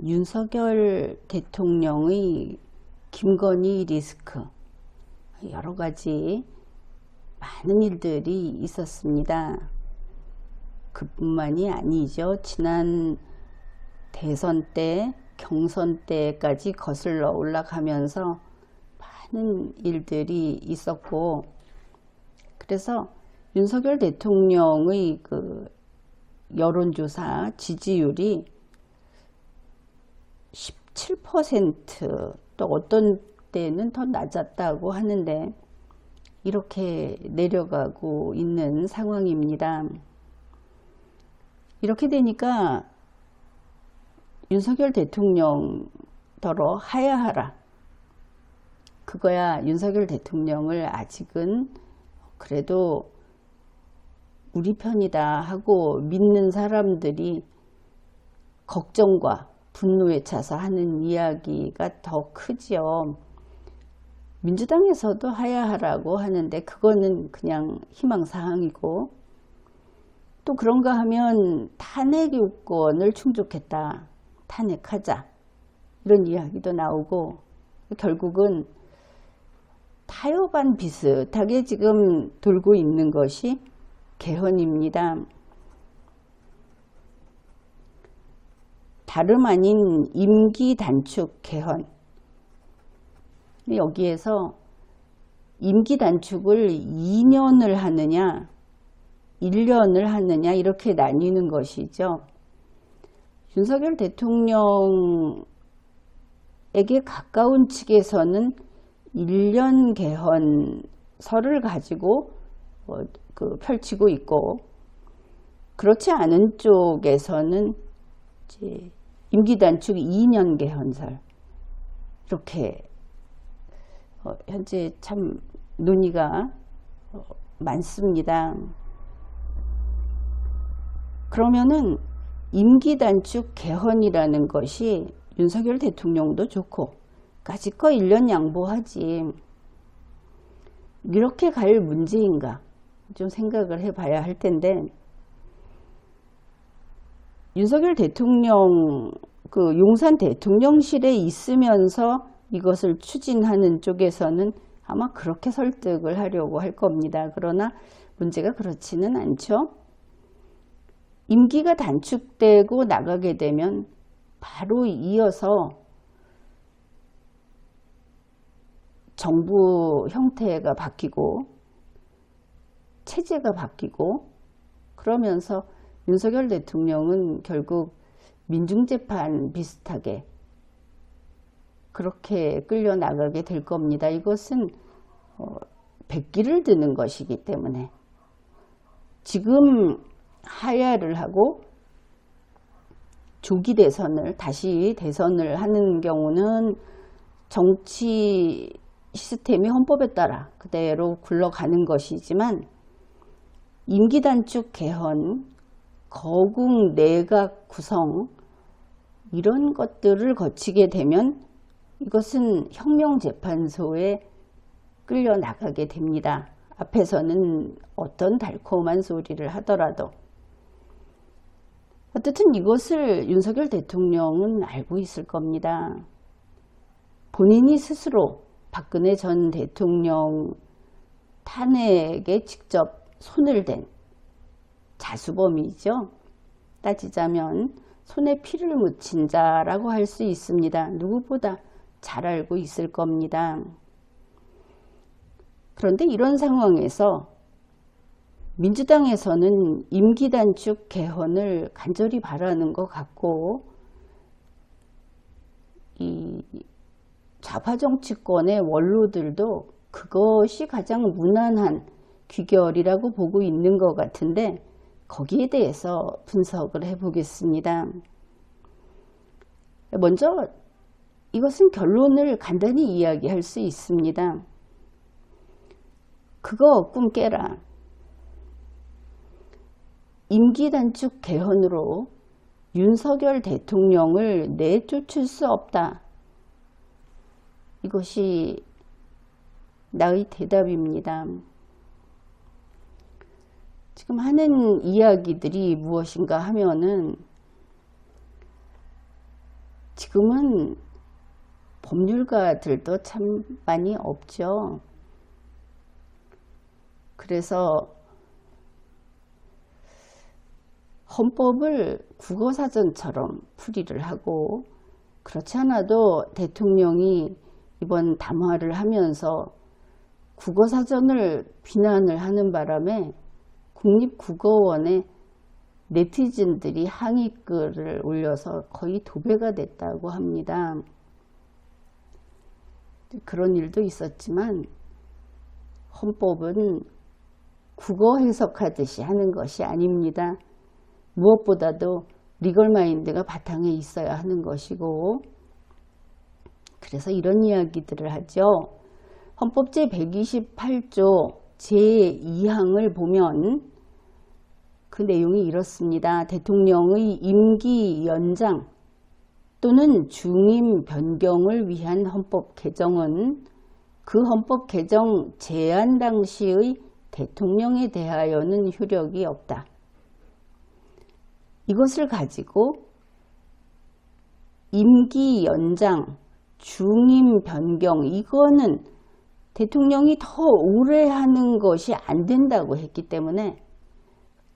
윤석열 대통령의 김건희 리스크, 여러 가지 많은 일들이 있었습니다. 그뿐만이 아니죠. 지난 대선 때, 경선 때까지 거슬러 올라가면서 많은 일들이 있었고, 그래서 윤석열 대통령의 그 여론조사 지지율이 17%, 또 어떤 때는 더 낮았다고 하는데 이렇게 내려가고 있는 상황입니다. 이렇게 되니까 윤석열 대통령더러 하야하라. 그거야 윤석열 대통령을 아직은 그래도 우리 편이다 하고 믿는 사람들이 걱정과 분노에 차서 하는 이야기가 더 크지요. 민주당에서도 하야하라고 하는데 그거는 그냥 희망사항이고, 또 그런가 하면 탄핵 요건을 충족했다, 탄핵하자, 이런 이야기도 나오고, 결국은 타협안 비슷하게 지금 돌고 있는 것이 개헌입니다. 다름 아닌 임기 단축 개헌. 여기에서 임기 단축을 2년을 하느냐 1년을 하느냐 이렇게 나뉘는 것이죠. 윤석열 대통령에게 가까운 측에서는 1년 개헌설을 가지고 펼치고 있고, 그렇지 않은 쪽에서는 이제 임기 단축 2년 개헌설, 이렇게 현재 참 논의가 많습니다. 그러면은 임기 단축 개헌이라는 것이 윤석열 대통령도 좋고 까짓거 1년 양보하지, 이렇게 갈 문제인가 좀 생각을 해봐야 할 텐데, 윤석열 대통령 그 용산 대통령실에 있으면서 이것을 추진하는 쪽에서는 아마 그렇게 설득을 하려고 할 겁니다. 그러나 문제가 그렇지는 않죠. 임기가 단축되고 나가게 되면 바로 이어서 정부 형태가 바뀌고 체제가 바뀌고, 그러면서 윤석열 대통령은 결국 민중재판 비슷하게 그렇게 끌려나가게 될 겁니다. 이것은 백기를 드는 것이기 때문에 지금 하야를 하고 조기 대선을, 다시 대선을 하는 경우는 정치 시스템이 헌법에 따라 그대로 굴러가는 것이지만, 임기 단축 개헌, 거국 내각 구성, 이런 것들을 거치게 되면 이것은 혁명재판소에 끌려나가게 됩니다. 앞에서는 어떤 달콤한 소리를 하더라도. 어쨌든 이것을 윤석열 대통령은 알고 있을 겁니다. 본인이 스스로 박근혜 전 대통령 탄핵에 직접 손을 댄 자수범이죠. 따지자면 손에 피를 묻힌 자라고 할 수 있습니다. 누구보다 잘 알고 있을 겁니다. 그런데 이런 상황에서 민주당에서는 임기 단축 개헌을 간절히 바라는 것 같고, 이 좌파 정치권의 원로들도 그것이 가장 무난한 귀결이라고 보고 있는 것 같은데, 거기에 대해서 분석을 해보겠습니다. 먼저 이것은 결론을 간단히 이야기할 수 있습니다. 그거 꿈 깨라. 임기 단축 개헌으로 윤석열 대통령을 내쫓을 수 없다. 이것이 나의 대답입니다. 지금 하는 이야기들이 무엇인가 하면은, 지금은 법률가들도 참 많이 없죠. 그래서 헌법을 국어사전처럼 풀이를 하고, 그렇지 않아도 대통령이 이번 담화를 하면서 국어사전을 비난을 하는 바람에 국립국어원에 네티즌들이 항의글을 올려서 거의 도배가 됐다고 합니다. 그런 일도 있었지만 헌법은 국어 해석하듯이 하는 것이 아닙니다. 무엇보다도 리걸마인드가 바탕에 있어야 하는 것이고, 그래서 이런 이야기들을 하죠. 헌법 제128조 제2항을 보면 그 내용이 이렇습니다. 대통령의 임기 연장 또는 중임 변경을 위한 헌법 개정은 그 헌법 개정 제안 당시의 대통령에 대하여는 효력이 없다. 이것을 가지고 임기 연장, 중임 변경, 이거는 대통령이 더 오래 하는 것이 안 된다고 했기 때문에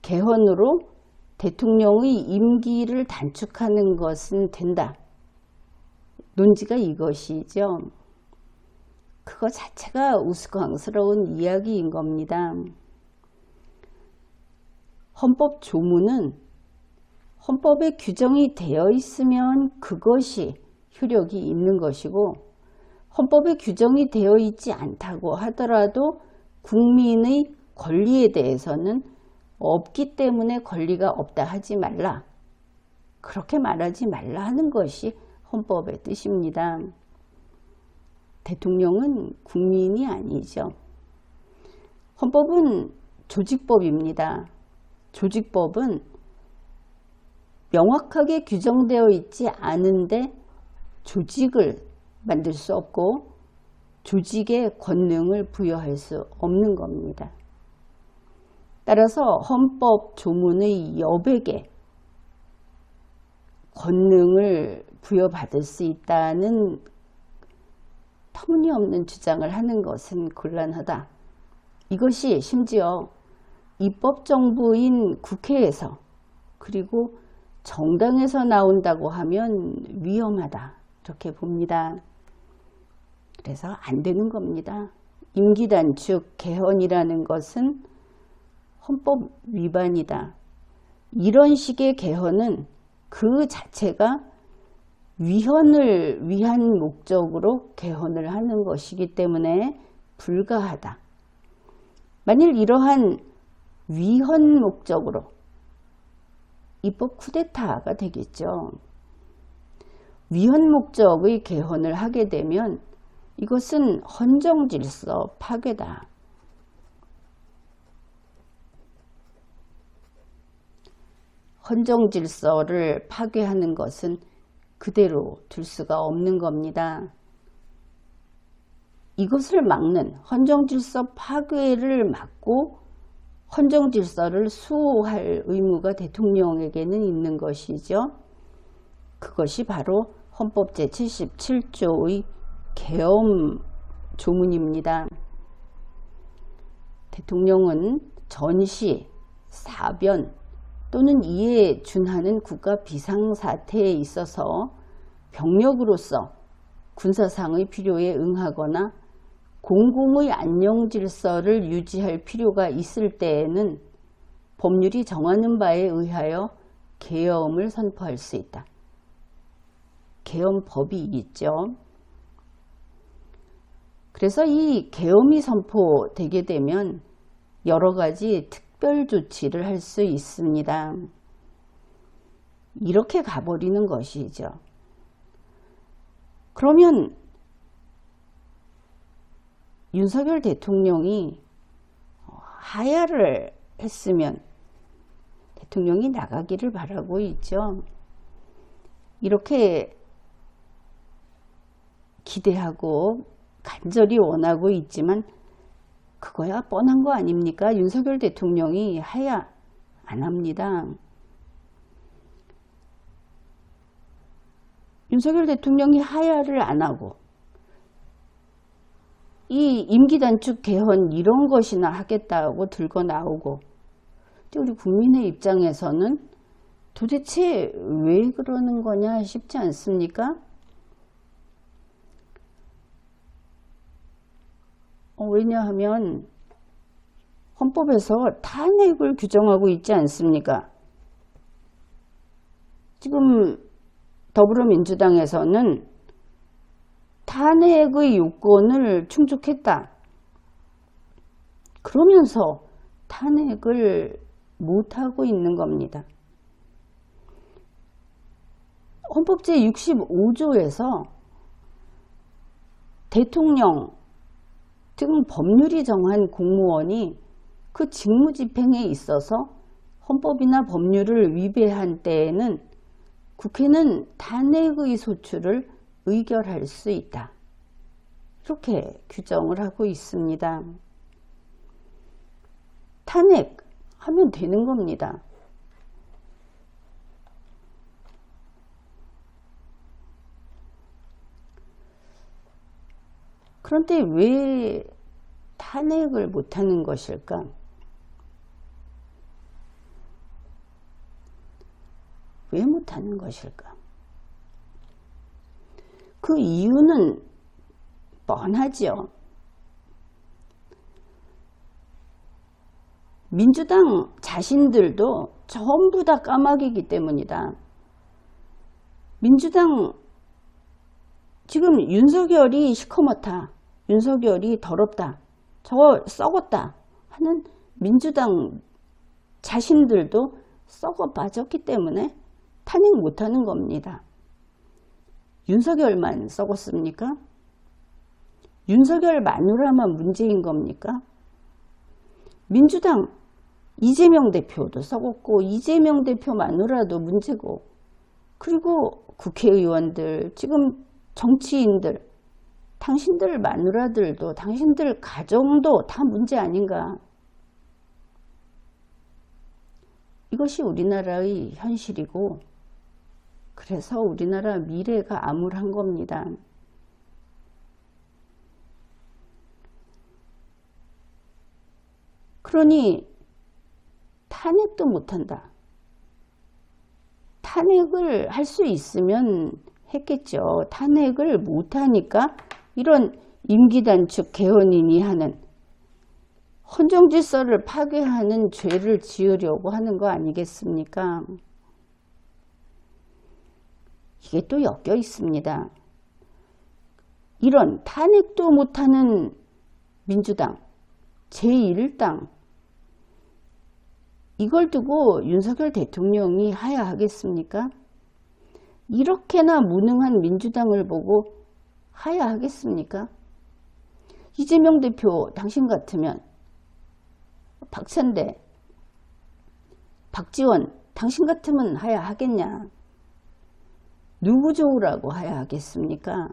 개헌으로 대통령의 임기를 단축하는 것은 된다. 논지가 이것이죠. 그거 자체가 우스꽝스러운 이야기인 겁니다. 헌법 조문은 헌법에 규정이 되어 있으면 그것이 효력이 있는 것이고, 헌법에 규정이 되어 있지 않다고 하더라도 국민의 권리에 대해서는 없기 때문에 권리가 없다 하지 말라. 그렇게 말하지 말라 하는 것이 헌법의 뜻입니다. 대통령은 국민이 아니죠. 헌법은 조직법입니다. 조직법은 명확하게 규정되어 있지 않은데 조직을 만들 수 없고 조직에 권능을 부여할 수 없는 겁니다. 따라서 헌법 조문의 여백에 권능을 부여받을 수 있다는 터무니없는 주장을 하는 것은 곤란하다. 이것이 심지어 입법정부인 국회에서 그리고 정당에서 나온다고 하면 위험하다. 이렇게 봅니다. 그래서 안 되는 겁니다. 임기 단축 개헌이라는 것은 헌법 위반이다. 이런 식의 개헌은 그 자체가 위헌을 위한 목적으로 개헌을 하는 것이기 때문에 불가하다. 만일 이러한 위헌 목적으로 입법 쿠데타가 되겠죠. 위헌 목적의 개헌을 하게 되면 이것은 헌정질서 파괴다. 헌정질서를 파괴하는 것은 그대로 둘 수가 없는 겁니다. 이것을 막는 헌정질서 파괴를 막고 헌정질서를 수호할 의무가 대통령에게는 있는 것이죠. 그것이 바로 헌법 제77조의 계엄 조문입니다. 대통령은 전시, 사변 또는 이에 준하는 국가 비상사태에 있어서 병력으로서 군사상의 필요에 응하거나 공공의 안녕질서를 유지할 필요가 있을 때에는 법률이 정하는 바에 의하여 계엄을 선포할 수 있다. 계엄법이 있죠. 그래서 이 계엄이 선포되게 되면 여러 가지 특별 조치를 할 수 있습니다. 이렇게 가버리는 것이죠. 그러면 윤석열 대통령이 하야를 했으면 대통령이 나가기를 바라고 있죠. 이렇게 기대하고 간절히 원하고 있지만 그거야 뻔한 거 아닙니까? 윤석열 대통령이 하야 안 합니다. 윤석열 대통령이 하야를 안 하고 이 임기 단축 개헌 이런 것이나 하겠다고 들고 나오고, 근데 우리 국민의 입장에서는 도대체 왜 그러는 거냐 싶지 않습니까? 왜냐하면 헌법에서 탄핵을 규정하고 있지 않습니까? 지금 더불어민주당에서는 탄핵의 요건을 충족했다. 그러면서 탄핵을 못하고 있는 겁니다. 헌법 제65조에서 대통령 등 법률이 정한 공무원이 그 직무 집행에 있어서 헌법이나 법률을 위배한 때에는 국회는 탄핵의 소추를 의결할 수 있다. 이렇게 규정을 하고 있습니다. 탄핵하면 되는 겁니다. 그런데 왜 탄핵을 못하는 것일까? 왜 못하는 것일까? 그 이유는 뻔하지요. 민주당 자신들도 전부 다 까마귀이기 때문이다. 민주당 지금 윤석열이 시커멓다, 윤석열이 더럽다, 저거 썩었다 하는 민주당 자신들도 썩어 빠졌기 때문에 탄핵 못하는 겁니다. 윤석열만 썩었습니까? 윤석열 마누라만 문제인 겁니까? 민주당 이재명 대표도 썩었고 이재명 대표 마누라도 문제고, 그리고 국회의원들, 지금 정치인들, 당신들 마누라들도, 당신들 가정도 다 문제 아닌가? 이것이 우리나라의 현실이고, 그래서 우리나라 미래가 암울한 겁니다. 그러니 탄핵도 못한다. 탄핵을 할 수 있으면 했겠죠. 탄핵을 못하니까 이런 임기단축 개헌인이 하는 헌정질서를 파괴하는 죄를 지으려고 하는 거 아니겠습니까? 이게 또 엮여 있습니다. 이런 탄핵도 못하는 민주당, 제1당, 이걸 두고 윤석열 대통령이 하야하겠습니까? 이렇게나 무능한 민주당을 보고 하야하겠습니까? 이재명 대표 당신 같으면, 박찬대, 박지원 당신 같으면 하야하겠냐? 누구 좋으라고 하야하겠습니까?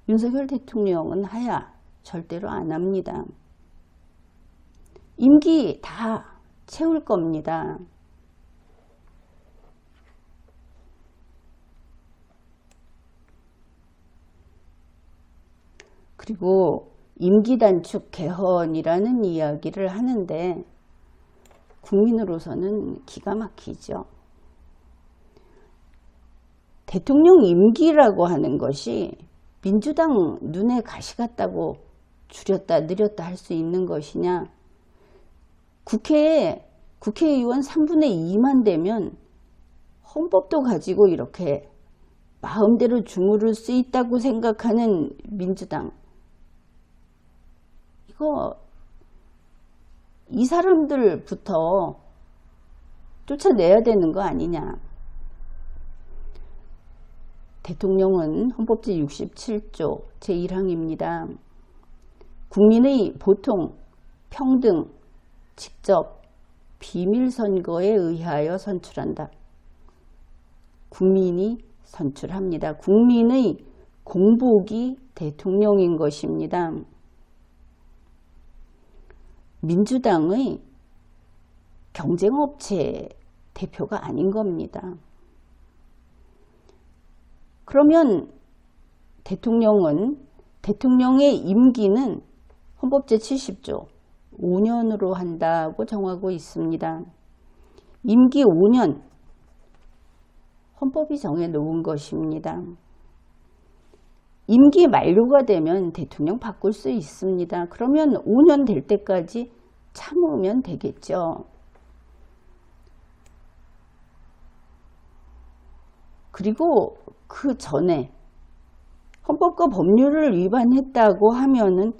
윤석열 대통령은 하야 절대로 안 합니다. 임기 다 채울 겁니다. 그리고 임기 단축 개헌이라는 이야기를 하는데 국민으로서는 기가 막히죠. 대통령 임기라고 하는 것이 민주당 눈에 가시 같다고 줄였다 늘렸다 할 수 있는 것이냐? 국회에 국회의원 3분의 2만 되면 헌법도 가지고 이렇게 마음대로 주무를 수 있다고 생각하는 민주당, 이거 이 사람들부터 쫓아내야 되는 거 아니냐. 대통령은 헌법 제67조 제1항입니다. 국민의 보통, 평등, 직접, 비밀선거에 의하여 선출한다. 국민이 선출합니다. 국민의 공복이 대통령인 것입니다. 민주당의 경쟁업체 대표가 아닌 겁니다. 그러면 대통령의 임기는 헌법 제70조 5년으로 한다고 정하고 있습니다. 임기 5년 헌법이 정해놓은 것입니다. 임기 만료가 되면 대통령 바꿀 수 있습니다. 그러면 5년 될 때까지 참으면 되겠죠. 그리고 그 전에 헌법과 법률을 위반했다고 하면은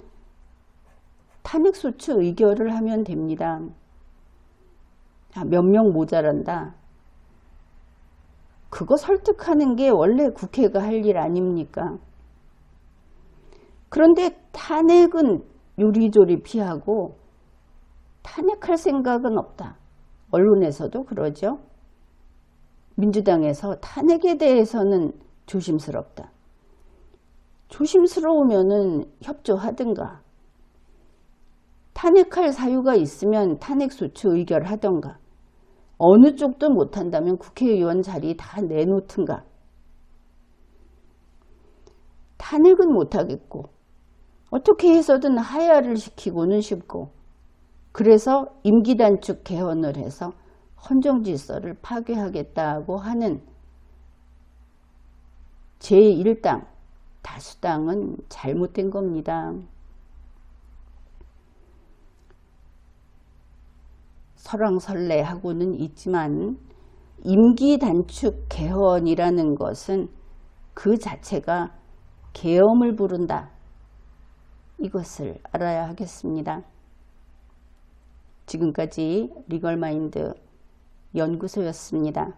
탄핵소추 의결을 하면 됩니다. 몇 명 모자란다. 그거 설득하는 게 원래 국회가 할 일 아닙니까? 그런데 탄핵은 요리조리 피하고 탄핵할 생각은 없다. 언론에서도 그러죠. 민주당에서 탄핵에 대해서는 조심스럽다. 조심스러우면은 협조하든가, 탄핵할 사유가 있으면 탄핵소추 의결하던가, 어느 쪽도 못한다면 국회의원 자리 다 내놓든가. 탄핵은 못하겠고 어떻게 해서든 하야를 시키고는 싶고, 그래서 임기 단축 개헌을 해서 헌정질서를 파괴하겠다고 하는 제1당 다수당은 잘못된 겁니다. 설왕설래하고는 있지만 임기 단축 개헌이라는 것은 그 자체가 계엄을 부른다. 이것을 알아야 하겠습니다. 지금까지 리걸마인드 연구소였습니다.